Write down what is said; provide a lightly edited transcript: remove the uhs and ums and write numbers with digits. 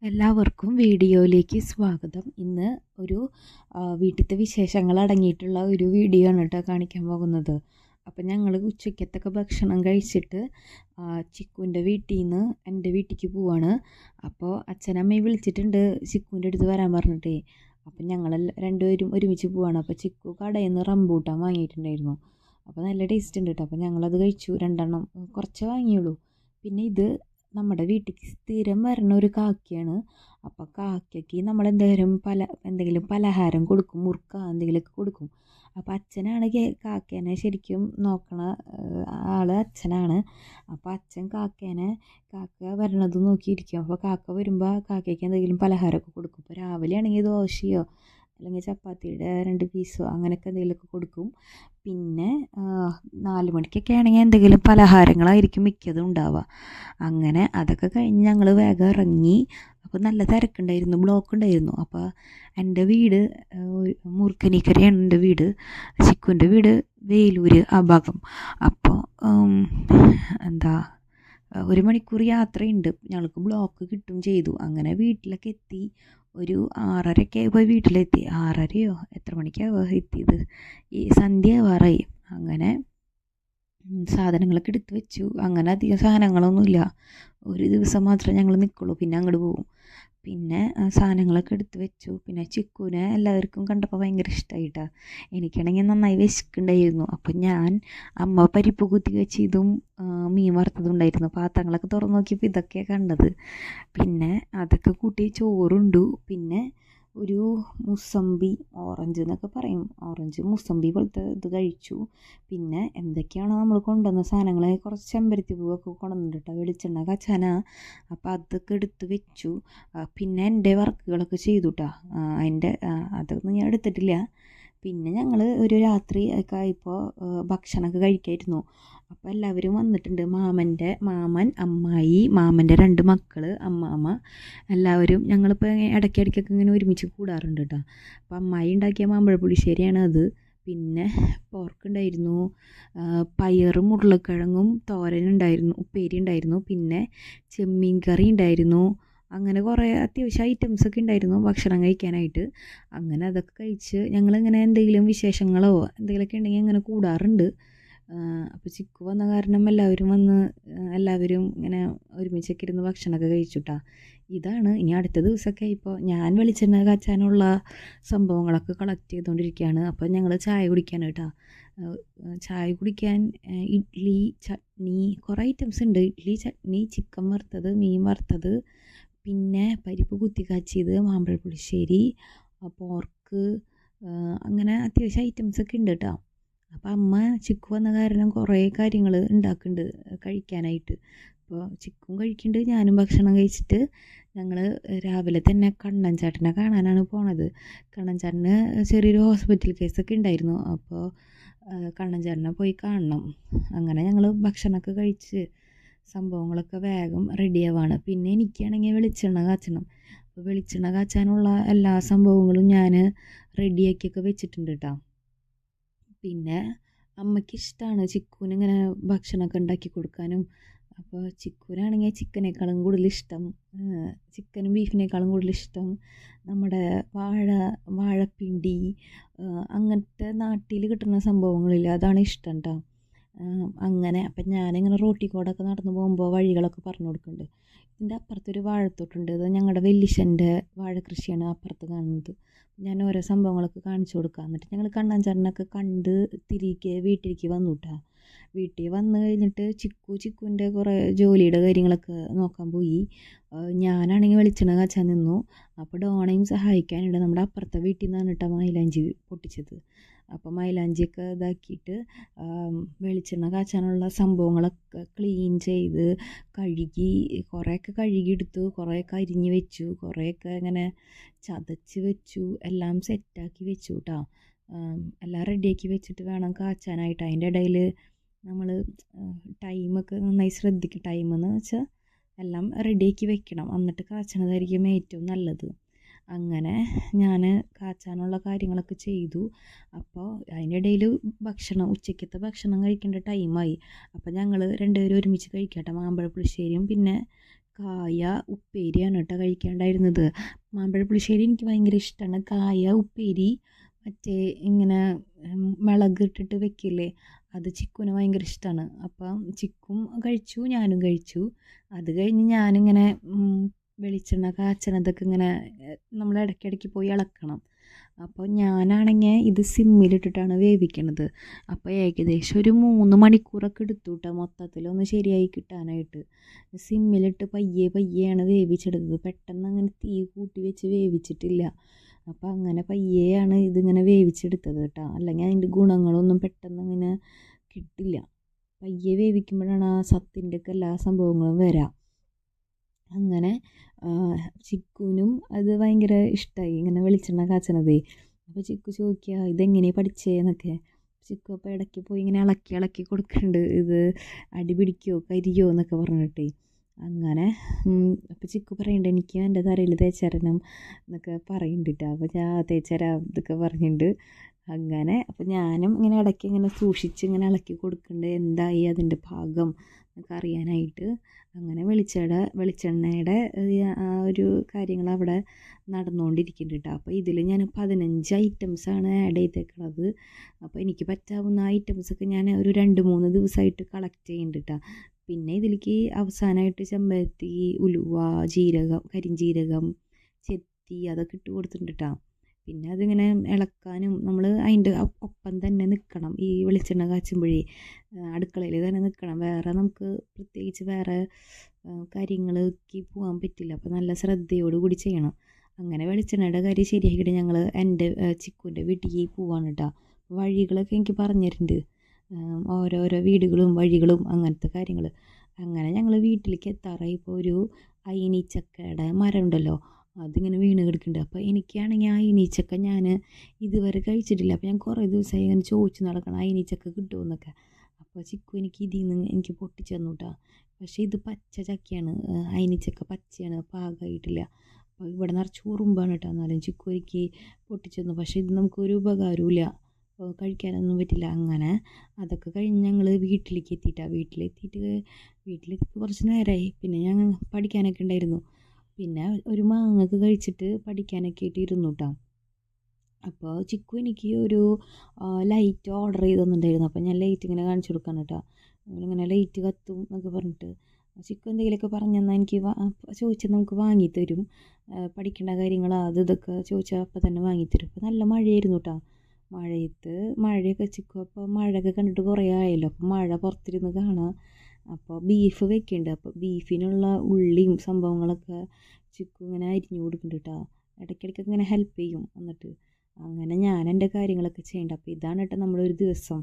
എല്ലാവർക്കും വീഡിയോയിലേക്ക് സ്വാഗതം. ഇന്ന് ഒരു വീട്ടിലത്തെ വിശേഷങ്ങൾ അടങ്ങിയിട്ടുള്ള ഒരു വീഡിയോ ആണ് കേട്ടോ കാണിക്കാൻ പോകുന്നത്. അപ്പം ഞങ്ങൾ ഉച്ചയ്ക്കത്തൊക്കെ ഭക്ഷണം കഴിച്ചിട്ട് ചിക്കുവിൻ്റെ വീട്ടിൽ നിന്ന് എൻ്റെ വീട്ടിലേക്ക് പോവാണ്. അപ്പോൾ അച്ഛനമ്മയും വിളിച്ചിട്ടുണ്ട് ചിക്കുവിൻ്റെ അടുത്ത് വരാൻ പറഞ്ഞിട്ടേ. അപ്പം ഞങ്ങൾ രണ്ടുപേരും ഒരുമിച്ച് പോവാണ്. അപ്പോൾ ചിക്കു കടയിൽ നിന്ന് റംബൂട്ടാൻ വാങ്ങിയിട്ടുണ്ടായിരുന്നു. അപ്പോൾ നല്ല ടേസ്റ്റ് ഉണ്ട് കേട്ടോ. അപ്പോൾ ഞങ്ങളത് കഴിച്ചു. 2 കുറച്ച് വാങ്ങിയുള്ളൂ. പിന്നെ ഇത് നമ്മുടെ വീട്ടിലേക്ക് സ്ഥിരം വരുന്ന ഒരു കാക്കയാണ്. അപ്പോൾ കാക്കയ്ക്ക് നമ്മൾ എന്തെങ്കിലും പലഹാരം കൊടുക്കും, മുറുക്ക എന്തെങ്കിലുമൊക്കെ കൊടുക്കും. അപ്പോൾ അച്ഛനാണ് കാക്കേനെ ശരിക്കും നോക്കണ ആൾ അച്ഛനാണ്. അപ്പോൾ അച്ഛൻ കാക്ക വരണത് നോക്കിയിരിക്കും. അപ്പോൾ കാക്ക വരുമ്പോൾ കാക്കയ്ക്ക് എന്തെങ്കിലും പലഹാരമൊക്കെ കൊടുക്കും. ഇപ്പോൾ രാവിലെ ആണെങ്കിൽ ദോശയോ അല്ലെങ്കിൽ ചപ്പാത്തിയുടെ 2 പീസോ അങ്ങനെയൊക്കെ എന്തെങ്കിലുമൊക്കെ കൊടുക്കും. പിന്നെ 4 മണിക്കൊക്കെ ആണെങ്കിൽ എന്തെങ്കിലും പലഹാരങ്ങളായിരിക്കും മിക്കതും ഉണ്ടാവുക. അങ്ങനെ അതൊക്കെ കഴിഞ്ഞ് ഞങ്ങൾ വേഗം ഇറങ്ങി. അപ്പോൾ നല്ല തിരക്കുണ്ടായിരുന്നു, ബ്ലോക്ക് ഉണ്ടായിരുന്നു. അപ്പോൾ എൻ്റെ വീട് മൂർക്കനിക്കരയാണ് എൻ്റെ വീട്. ചിക്കുവിൻ്റെ വീട് വേലൂർ ആ ഭാഗം. അപ്പോൾ എന്താ 1 മണിക്കൂർ യാത്രയുണ്ട്. ഞങ്ങൾക്ക് ബ്ലോക്ക് കിട്ടും ചെയ്തു. അങ്ങനെ വീട്ടിലൊക്കെ എത്തി. ഒരു 6:30 ആയപ്പോൾ വീട്ടിലെത്തി. 6:30യോ എത്ര മണിക്കാണ് എത്തിയത്, ഈ സന്ധ്യ ആവാറായി. അങ്ങനെ സാധനങ്ങളൊക്കെ എടുത്ത് വെച്ചു. അങ്ങനെ അധികം സാധനങ്ങളൊന്നുമില്ല, ഒരു ദിവസം മാത്രമേ ഞങ്ങൾ നിൽക്കുള്ളൂ, പിന്നെ അങ്ങോട്ട് പോകും. പിന്നെ സാധനങ്ങളൊക്കെ എടുത്ത് വെച്ചു. പിന്നെ ചിക്കുവിനെ എല്ലാവർക്കും കണ്ടപ്പോൾ ഭയങ്കര ഇഷ്ടമായിട്ടാണ്. എനിക്കാണെങ്കിൽ നന്നായി വിശക്കുണ്ടായിരുന്നു. അപ്പം അമ്മ പരിപ്പ് കുത്തി വെച്ചതും മീൻ വറുത്തതും ഉണ്ടായിരുന്നു. പാത്രങ്ങളൊക്കെ തുറന്ന് നോക്കിയപ്പോൾ ഇതൊക്കെയാണ് കണ്ടത്. പിന്നെ അതൊക്കെ കൂട്ടി ചോറുണ്ടു. പിന്നെ ഒരു മുസമ്പി, ഓറഞ്ച് എന്നൊക്കെ പറയും, ഓറഞ്ച് മുസമ്പി പോലത്തെ ഇത് കഴിച്ചു. പിന്നെ എന്തൊക്കെയാണോ നമ്മൾ കൊണ്ടുവന്ന സാധനങ്ങൾ, കുറച്ച് ചെമ്പരത്തി പൂവൊക്കെ കൊണ്ടുവന്നിട്ട് വെളിച്ചെണ്ണ കച്ചാന. അപ്പോൾ അതൊക്കെ എടുത്ത് വെച്ചു. പിന്നെ എൻ്റെ വർക്കുകളൊക്കെ ചെയ്തു കേട്ടോ. അതൊന്നും ഞാൻ എടുത്തിട്ടില്ല. പിന്നെ ഞങ്ങൾ ഒരു രാത്രി ഒക്കെ ആയപ്പോൾ ഭക്ഷണമൊക്കെ കഴിക്കായിരുന്നു. അപ്പോൾ എല്ലാവരും വന്നിട്ടുണ്ട്. മാമൻ, അമ്മായി, മാമൻ്റെ 2 മക്കൾ, അമ്മാമ്മ, എല്ലാവരും. ഞങ്ങളിപ്പോൾ ഇടയ്ക്കിടയ്ക്കൊക്കെ ഇങ്ങനെ ഒരുമിച്ച് കൂടാറുണ്ട് കേട്ടോ. അപ്പോൾ അമ്മായി ഉണ്ടാക്കിയ മാമ്പഴ പുളിശ്ശേരിയാണ് അത്. പിന്നെ പോർക്കുണ്ടായിരുന്നു, പയറും ഉരുളക്കിഴങ്ങും തോരനുണ്ടായിരുന്നു, ഉപ്പേരി ഉണ്ടായിരുന്നു, പിന്നെ ചെമ്മീൻ കറി ഉണ്ടായിരുന്നു. അങ്ങനെ കുറേ അത്യാവശ്യം ഐറ്റംസൊക്കെ ഉണ്ടായിരുന്നു ഭക്ഷണം കഴിക്കാനായിട്ട്. അങ്ങനെ അതൊക്കെ കഴിച്ച് ഞങ്ങളിങ്ങനെ എന്തെങ്കിലും വിശേഷങ്ങളോ എന്തെങ്കിലുമൊക്കെ ഉണ്ടെങ്കിൽ അങ്ങനെ കൂടാറുണ്ട്. അപ്പോൾ ചിക്കു വന്ന കാരണം എല്ലാവരും ഇങ്ങനെ ഒരുമിച്ചൊക്കെ ഇരുന്ന് ഭക്ഷണമൊക്കെ കഴിച്ചുട്ടാ. ഇതാണ്. ഇനി അടുത്ത ദിവസമൊക്കെ ഇപ്പോൾ ഞാൻ വെളിച്ചെണ്ണ കാച്ചാനുള്ള സംഭവങ്ങളൊക്കെ കളക്ട് ചെയ്തുകൊണ്ടിരിക്കുകയാണ്. അപ്പോൾ ഞങ്ങൾ ചായ കുടിക്കാൻ കേട്ടോ. ചായ കുടിക്കാൻ ഇഡ്ഡലി, ചട്നി, കുറേ ഐറ്റംസ് ഉണ്ട്. ഇഡ്ഡലി, ചട്നി, ചിക്കൻ വറുത്തത്, മീൻ വറുത്തത്, പിന്നെ പരിപ്പ് കുത്തി കാച്ചിയത്, മാമ്പഴ പുളിശ്ശേരി, പോർക്ക്, അങ്ങനെ അത്യാവശ്യം ഐറ്റംസൊക്കെ ഉണ്ട് കേട്ടോ. അപ്പം അമ്മ ചിക്കു വന്ന കാരണം കുറേ കാര്യങ്ങൾ ഉണ്ടാക്കുന്നുണ്ട് കഴിക്കാനായിട്ട്. അപ്പോൾ ചിക്കും കഴിക്കുന്നുണ്ട്, ഞാനും ഭക്ഷണം കഴിച്ചിട്ട് ഞങ്ങൾ രാവിലെ തന്നെ കണ്ണൻ ചേട്ടനെ കാണാനാണ് പോണത്. കണ്ണൻ ചേട്ടന് ചെറിയൊരു ഹോസ്പിറ്റൽ കേസൊക്കെ ഉണ്ടായിരുന്നു. അപ്പോൾ കണ്ണൻ ചേട്ടനെ പോയി കാണണം. അങ്ങനെ ഞങ്ങൾ ഭക്ഷണമൊക്കെ കഴിച്ച് സംഭവങ്ങളൊക്കെ വേഗം റെഡിയാവാണ്. പിന്നെ എനിക്കാണെങ്കിൽ വെളിച്ചെണ്ണ കാച്ചണം. അപ്പോൾ വെളിച്ചെണ്ണ കാച്ചാനുള്ള എല്ലാ സംഭവങ്ങളും ഞാൻ റെഡിയാക്കിയൊക്കെ വെച്ചിട്ടുണ്ട് കേട്ടോ. പിന്നെ അമ്മയ്ക്ക് ഇഷ്ടമാണ് ചിക്കുവിനിങ്ങനെ ഭക്ഷണമൊക്കെ ഉണ്ടാക്കി കൊടുക്കാനും. അപ്പോൾ ചിക്കുവിനാണെങ്കിൽ ചിക്കനേക്കാളും കൂടുതൽ ഇഷ്ടം, ചിക്കനും ബീഫിനേക്കാളും കൂടുതൽ ഇഷ്ടം നമ്മുടെ വാഴപ്പിണ്ടി, അങ്ങനത്തെ നാട്ടിൽ കിട്ടുന്ന സംഭവങ്ങളില്ല, അതാണ് ഇഷ്ടം കേട്ടോ. അങ്ങനെ അപ്പം ഞാനിങ്ങനെ റോട്ടിൽ കൂടെയൊക്കെ നടന്നു പോകുമ്പോൾ വഴികളൊക്കെ പറഞ്ഞു കൊടുക്കുന്നുണ്ട്. ഇതിൻ്റെ അപ്പുറത്തൊരു വാഴത്തോട്ടുണ്ട്. ഇത് ഞങ്ങളുടെ വല്യച്ഛൻ്റെ വാഴ കൃഷിയാണ് അപ്പുറത്ത് കാണുന്നത്. ഞാൻ ഓരോ സംഭവങ്ങളൊക്കെ കാണിച്ചു കൊടുക്കുക. എന്നിട്ട് ഞങ്ങൾ കണ്ണാഞ്ചാറിനൊക്കെ കണ്ട് തിരികെ വീട്ടിലേക്ക് വന്നു കേട്ടോ. വീട്ടിൽ വന്നു കഴിഞ്ഞിട്ട് ചിക്കുവിൻ്റെ കുറേ ജോലിയുടെ കാര്യങ്ങളൊക്കെ നോക്കാൻ പോയി. ഞാനാണെങ്കിൽ വെളിച്ചെണ്ണ കാച്ചാൻ നിന്നു. അപ്പോൾ ഡോണയും സഹായിക്കാനുണ്ട്. നമ്മുടെ അപ്പുറത്തെ വീട്ടിൽ നിന്നാണ് കേട്ടോ മൈലാഞ്ചി പൊട്ടിച്ചത്. അപ്പോൾ മൈലാഞ്ചിയൊക്കെ ഇതാക്കിയിട്ട് വെളിച്ചെണ്ണ കാച്ചാനുള്ള സംഭവങ്ങളൊക്കെ ക്ലീൻ ചെയ്ത് കഴുകി, കുറേയൊക്കെ കഴുകിയെടുത്തു, കുറേയൊക്കെ അരിഞ്ഞ് വെച്ചു, കുറേയൊക്കെ ഇങ്ങനെ ചതച്ച് വെച്ചു, എല്ലാം സെറ്റാക്കി വെച്ചു കേട്ടോ. എല്ലാം റെഡിയാക്കി വെച്ചിട്ട് വേണം കാച്ചാനായിട്ട്. അതിൻ്റെ ഇടയിൽ നമ്മൾ ടൈമൊക്കെ നന്നായി ശ്രദ്ധിക്കും. ടൈമെന്ന് വെച്ചാൽ എല്ലാം റെഡിയാക്കി വെക്കണം, എന്നിട്ട് കാച്ചണതായിരിക്കും ഏറ്റവും നല്ലത്. അങ്ങനെ ഞാൻ കാച്ചാനുള്ള കാര്യങ്ങളൊക്കെ ചെയ്തു. അപ്പോൾ അതിനിടയിൽ ഉച്ചയ്ക്കത്തെ ഭക്ഷണം കഴിക്കേണ്ട ടൈമായി. അപ്പോൾ ഞങ്ങൾ രണ്ടുപേരും ഒരുമിച്ച് കഴിക്കട്ടെ, മാമ്പഴ പുളിശ്ശേരിയും പിന്നെ കായ ഉപ്പേരിയാണ് കേട്ടോ കഴിക്കാണ്ടായിരുന്നത്. മാമ്പഴ പുളിശ്ശേരി എനിക്ക് ഭയങ്കര ഇഷ്ടമാണ്. കായ ഉപ്പേരി മറ്റേ ഇങ്ങനെ മുളക് ഇട്ടിട്ട് വെക്കില്ലേ, അത് ചിക്കുന് ഭയങ്കര ഇഷ്ടമാണ്. അപ്പം ചിക്കും കഴിച്ചു, ഞാനും കഴിച്ചു. അത് കഴിഞ്ഞ് ഞാനിങ്ങനെ വെളിച്ചെണ്ണ കാച്ചണതൊക്കെ ഇങ്ങനെ നമ്മൾ ഇടയ്ക്കിടയ്ക്ക് പോയി ഇളക്കണം. അപ്പോൾ ഞാനാണെങ്കിൽ ഇത് സിമ്മിലിട്ടിട്ടാണ് വേവിക്കണത്. അപ്പോൾ ഏകദേശം ഒരു 3 മണിക്കൂറൊക്കെ എടുത്തു കേട്ടോ മൊത്തത്തിലൊന്ന് ശരിയായി കിട്ടാനായിട്ട്. സിമ്മിലിട്ട് പയ്യെ പയ്യെയാണ് വേവിച്ചെടുത്തത്. പെട്ടെന്ന് അങ്ങനെ തീ കൂട്ടി വെച്ച് വേവിച്ചിട്ടില്ല. അപ്പോൾ അങ്ങനെ പയ്യെയാണ് ഇതിങ്ങനെ വേവിച്ചെടുത്തത് കേട്ടോ. അല്ലെങ്കിൽ അതിൻ്റെ ഗുണങ്ങളൊന്നും പെട്ടെന്ന് അങ്ങനെ കിട്ടില്ല. പയ്യെ വേവിക്കുമ്പോഴാണ് ആ സത്തിൻ്റെ ഒക്കെ എല്ലാ സംഭവങ്ങളും വരാം. അങ്ങനെ ചിക്കുനും അത് ഭയങ്കര ഇഷ്ടമായി ഇങ്ങനെ വെളിച്ചെണ്ണ കാച്ചണതേ. അപ്പോൾ ചിക്കു ചോദിക്കുക ഇതെങ്ങനെയാണ് പഠിച്ചതെന്നൊക്കെ. ചിക്കു അപ്പോൾ ഇടയ്ക്ക് പോയി ഇങ്ങനെ ഇളക്കി ഇളക്കി കൊടുക്കുന്നുണ്ട്, ഇത് അടി പിടിക്കുമോ കരിയോ എന്നൊക്കെ പറഞ്ഞിട്ട്. അങ്ങനെ അപ്പോൾ ചിക്കു പറയുന്നുണ്ട് എനിക്ക് എൻ്റെ തലയിൽ തേച്ചരണം എന്നൊക്കെ പറയുന്നുണ്ട്. അപ്പോൾ ഞാൻ തേച്ചരാം ഇതൊക്കെ പറഞ്ഞിട്ടുണ്ട്. അങ്ങനെ അപ്പോൾ ഞാനും ഇങ്ങനെ ഇടയ്ക്ക് ഇങ്ങനെ സൂക്ഷിച്ച് ഇങ്ങനെ ഇളക്കി കൊടുക്കുന്നുണ്ട്, എന്തായി അതിൻ്റെ പാകം എന്നൊക്കെ അറിയാനായിട്ട്. അങ്ങനെ വെളിച്ചെണ്ണയുടെ ആ ഒരു കാര്യങ്ങൾ അവിടെ നടന്നുകൊണ്ടിരിക്കുന്നുണ്ട് കേട്ടോ. അപ്പോൾ ഇതിൽ ഞാൻ 15 ഐറ്റംസാണ് ആഡ് ചെയ്തേക്കുന്നത്. അപ്പോൾ എനിക്ക് പറ്റാവുന്ന ഐറ്റംസൊക്കെ ഞാൻ ഒരു 2-3 ദിവസമായിട്ട് കളക്ട് ചെയ്യുന്നുണ്ട് കേട്ടോ. പിന്നെ ഇതിലേക്ക് അവസാനമായിട്ട് ചെമ്പരത്തി, ഉലുവ, ജീരകം, കരിഞ്ജീരകം, ചെത്തി അതൊക്കെ ഇട്ട് കൊടുത്തിട്ടുണ്ട് കേട്ടോ. പിന്നെ അതിങ്ങനെ ഇളക്കാനും നമ്മൾ അതിൻ്റെ ഒപ്പം തന്നെ നിൽക്കണം. ഈ വെളിച്ചെണ്ണ കാച്ചുമ്പോഴേ അടുക്കളയിൽ തന്നെ നിൽക്കണം. വേറെ നമുക്ക് പ്രത്യേകിച്ച് വേറെ കാര്യങ്ങൾക്ക് പോകാൻ പറ്റില്ല. അപ്പോൾ നല്ല ശ്രദ്ധയോടുകൂടി ചെയ്യണം. അങ്ങനെ വെളിച്ചെണ്ണയുടെ കാര്യം ശരിയാക്കിയിട്ട് ഞങ്ങൾ എൻ്റെ ചിക്കുൻ്റെ വീട്ടിലേക്ക് പോവാണ് കേട്ടോ. വഴികളൊക്കെ എനിക്ക് പറഞ്ഞു തരുന്നുണ്ട്, ഓരോരോ വീടുകളും വഴികളും അങ്ങനത്തെ കാര്യങ്ങൾ. അങ്ങനെ ഞങ്ങൾ വീട്ടിലേക്ക് എത്താറായി. ഇപ്പോൾ ഒരു അയിനിച്ചക്കയുടെ മരം ഉണ്ടല്ലോ, അതിങ്ങനെ വീണ് കിടക്കുന്നുണ്ട്. അപ്പോൾ എനിക്കാണെങ്കിൽ ആ അയിനിച്ചക്ക ഞാൻ ഇതുവരെ കഴിച്ചിട്ടില്ല. അപ്പോൾ ഞാൻ കുറേ ദിവസമായി ഇങ്ങനെ ചോദിച്ച് നടക്കണം അയിനിച്ചക്ക കിട്ടുമെന്നൊക്കെ. അപ്പോൾ ചിക്കു എനിക്ക് ഇതിൽ നിന്ന് എനിക്ക് പൊട്ടിച്ച് തന്നു കേട്ടോ. പക്ഷേ ഇത് പച്ച ചക്കയാണ്, അയിനിച്ചക്ക പച്ചയാണ്, പാകമായിട്ടില്ല. അപ്പോൾ ഇവിടെ നിറച്ച് ഉറുമ്പാണ് കേട്ടോ. എന്നാലും ചിക്കു എനിക്ക് പൊട്ടിച്ച് തന്നു. പക്ഷേ ഇത് നമുക്കൊരു ഉപകാരമില്ല, കഴിക്കാനൊന്നും പറ്റില്ല. അങ്ങനെ അതൊക്കെ കഴിഞ്ഞ് ഞങ്ങൾ വീട്ടിലേക്ക് എത്തിയിട്ടാണ്. വീട്ടിലെത്തിയിട്ട് കുറച്ച് നേരമായി. പിന്നെ ഞങ്ങൾ പഠിക്കാനൊക്കെ ഉണ്ടായിരുന്നു. പിന്നെ ഒരു മാങ്ങൊക്കെ കഴിച്ചിട്ട് പഠിക്കാനൊക്കെ ആയിട്ട് ഇരുന്നു കേട്ടോ. അപ്പോൾ ചിക്കു എനിക്ക് ഒരു ലൈറ്റ് ഓർഡർ ചെയ്ത് തന്നിട്ടുണ്ടായിരുന്നു. അപ്പോൾ ഞാൻ ലൈറ്റ് ഇങ്ങനെ കാണിച്ചു കൊടുക്കാൻ കേട്ടോ. ഇങ്ങനെ ലൈറ്റ് കത്തും എന്നൊക്കെ പറഞ്ഞിട്ട് ചിക്കു എന്തെങ്കിലുമൊക്കെ പറഞ്ഞു തന്നാൽ എനിക്ക് ചോദിച്ചാൽ നമുക്ക് വാങ്ങിത്തരും. പഠിക്കേണ്ട കാര്യങ്ങൾ അത് ഇതൊക്കെ ചോദിച്ചാൽ അപ്പോൾ തന്നെ വാങ്ങിത്തരും. അപ്പോൾ നല്ല മഴയായിരുന്നു കേട്ടോ. മഴയൊക്കെ ചിക്കു അപ്പോൾ മഴയൊക്കെ കണ്ടിട്ട് കുറേ ആയല്ലോ. അപ്പോൾ മഴ പുറത്തിരുന്ന് കാണാം. അപ്പോൾ ബീഫ് വെക്കുന്നുണ്ട്. അപ്പോൾ ബീഫിനുള്ള ഉള്ളിയും സംഭവങ്ങളൊക്കെ ചിക്കു ഇങ്ങനെ അരിഞ്ഞു കൊടുക്കുന്നുണ്ട് കേട്ടോ. ഇടയ്ക്കിടയ്ക്കൊക്കെ ഇങ്ങനെ ഹെൽപ്പ് ചെയ്യും. എന്നിട്ട് അങ്ങനെ ഞാൻ എൻ്റെ കാര്യങ്ങളൊക്കെ ചെയ്യേണ്ട. അപ്പോൾ ഇതാണ് കേട്ടോ നമ്മളൊരു ദിവസം.